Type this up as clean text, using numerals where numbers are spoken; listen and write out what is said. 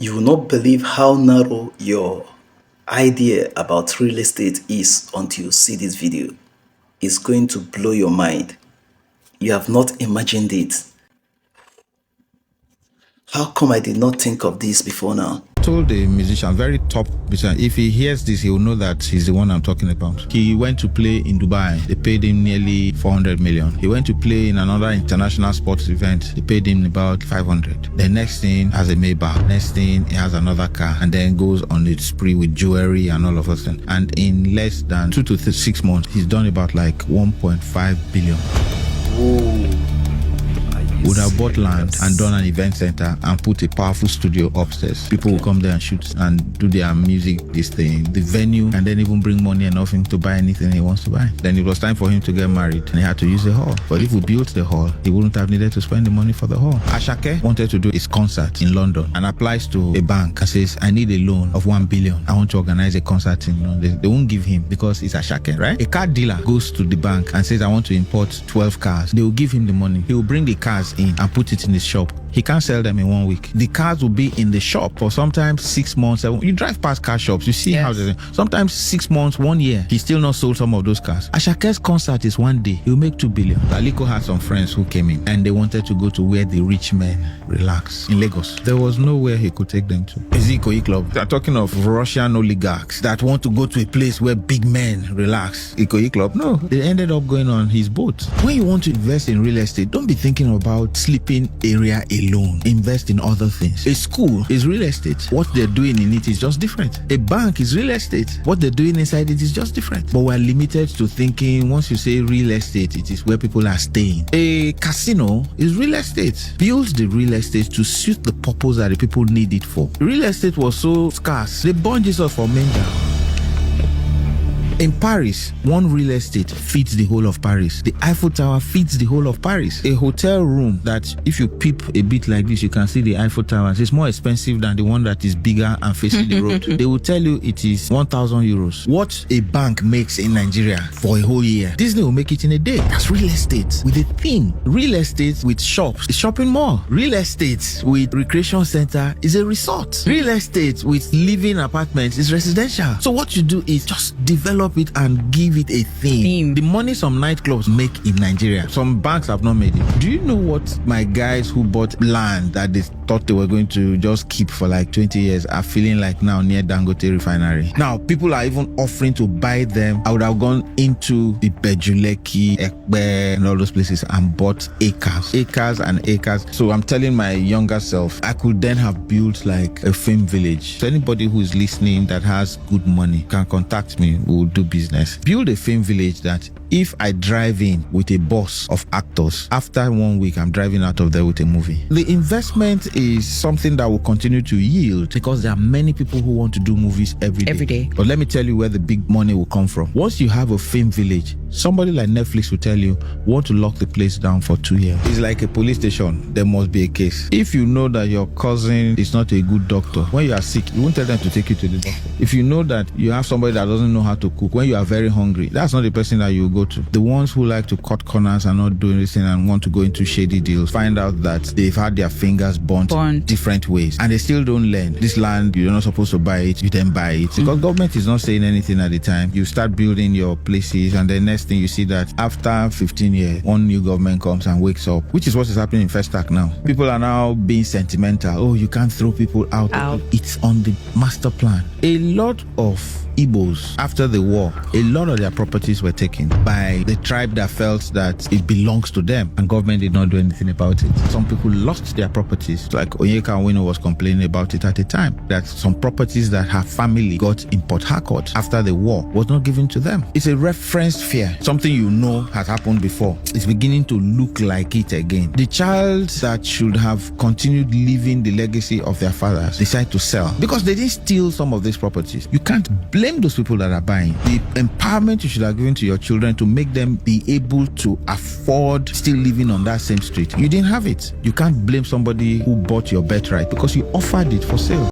You will not believe how narrow your idea about real estate is until you see this video. It's going to blow your mind. You have not imagined it. How come I did not think of this before now? Told the musician, very top musician, if he hears this, he will know that he's the one I'm talking about. He went to play in Dubai. They paid him nearly 400 million. He went to play in another international sports event. They paid him about 500. The next thing has a Maybach. Next thing, he has another car, and then goes on a spree with jewelry and all of a sudden. And in less than 2 to 6 months, he's done about like 1.5 billion. Whoa. Would have bought land and done an event center and put a powerful studio upstairs. People will come there and shoot and do their music, this thing, the venue, and then even bring money enough for him to buy anything he wants to buy. Then it was time for him to get married and he had to use the hall. But if we built the hall, he wouldn't have needed to spend the money for the hall. Ashake wanted to do his concert in London and applies to a bank and says, I need a loan of 1 billion. I want to organize a concert in London. They won't give him because it's Ashake, right? A car dealer goes to the bank and says, I want to import 12 cars. They will give him the money. He will bring the cars in and put it in his shop. He can't sell them in 1 week. The cars will be in the shop for sometimes 6 months. You drive past car shops, you see how they sometimes 6 months, 1 year. He still not sold some of those cars. Ashake's concert is 1 day. He'll make 2 billion. Aliko had some friends who came in and they wanted to go to where the rich men relax in Lagos. There was nowhere he could take them to. Ikoyi Club. They're talking of Russian oligarchs that want to go to a place where big men relax. Ikoyi Club? No. They ended up going on his boat. When you want to invest in real estate, don't be thinking about sleeping area alone. Invest in other things. A school is real estate. What they're doing in it is just different. A bank is real estate. What they're doing inside it is just different. But we're limited to thinking once you say real estate, it is where people are staying. A casino is real estate. Build the real estate to suit the purpose that the people need it for. Real estate was so scarce. They burned Jesus for manger. In Paris, one real estate feeds the whole of Paris. The Eiffel Tower feeds the whole of Paris. A hotel room that if you peep a bit like this, you can see the Eiffel Tower. It's more expensive than the one that is bigger and facing the road. They will tell you it is 1,000 euros. What a bank makes in Nigeria for a whole year, Disney will make it in a day. That's real estate with a theme. Real estate with shops, a shopping mall. Real estate with recreation center is a resort. Real estate with living apartments is residential. So what you do is just develop it and give it a theme. The money some nightclubs make in Nigeria, some banks have not made it. Do you know what my guys who bought land that they thought they were going to just keep for like 20 years are feeling like now near Dangote refinery? Now people are even offering to buy them. I would have gone into the Bejuleki, Ekbe and all those places and bought acres and acres. So I'm telling my younger self, I could then have built like a film village. So anybody who is listening that has good money can contact me. We'll do business. Build a film village that if I drive in with a bus of actors, after 1 week, I'm driving out of there with a movie. The investment is something that will continue to yield because there are many people who want to do movies every day. But let me tell you where the big money will come from. Once you have a film village, somebody like Netflix will tell you, want to lock the place down for 2 years. It's like a police station. There must be a case. If you know that your cousin is not a good doctor, when you are sick, you won't tell them to take you to the doctor. If you know that you have somebody that doesn't know how to cook, when you are very hungry, that's not the person that you go to. The ones who like to cut corners and not do anything and want to go into shady deals find out that they've had their fingers burnt different ways and they still don't learn. This land, you're not supposed to buy it, you then buy it. Because government is not saying anything at the time. You start building your places and the next thing you see that after 15 years, one new government comes and wakes up, which is what is happening in Festac now. People are now being sentimental. Oh, you can't throw people out. It's on the master plan. A lot of Igbos, after the war, a lot of their properties were taken by the tribe that felt that it belongs to them and government did not do anything about it. Some people lost their properties, like Onyeka Onwenu was complaining about it at the time, that some properties that her family got in Port Harcourt after the war was not given to them. It's a referenced fear. Something you know has happened before. It's beginning to look like it again. The child that should have continued living the legacy of their fathers decide to sell because they didn't steal some of these properties. You can't blame those people that are buying. The empowerment you should have given to your children to make them be able to afford still living on that same street, you didn't have it. You can't blame somebody who bought your birthright because you offered it for sale.